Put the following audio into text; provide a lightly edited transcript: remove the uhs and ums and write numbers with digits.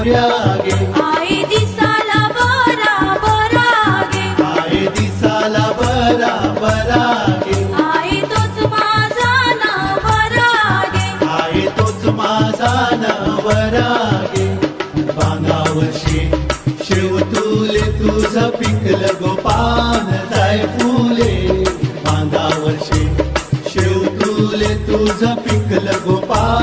गे आहे दिसाला बरा बरा गे आहे दिसाला बरा बरा गे आहे तोच माझा नवरा गे आहे तोच माझा नवरा गे बांधावरशी शिव तुले तुझं पिकलं गोपान जाय फुले बांधावरशी शिव तुले तुझं पिकलं गोपान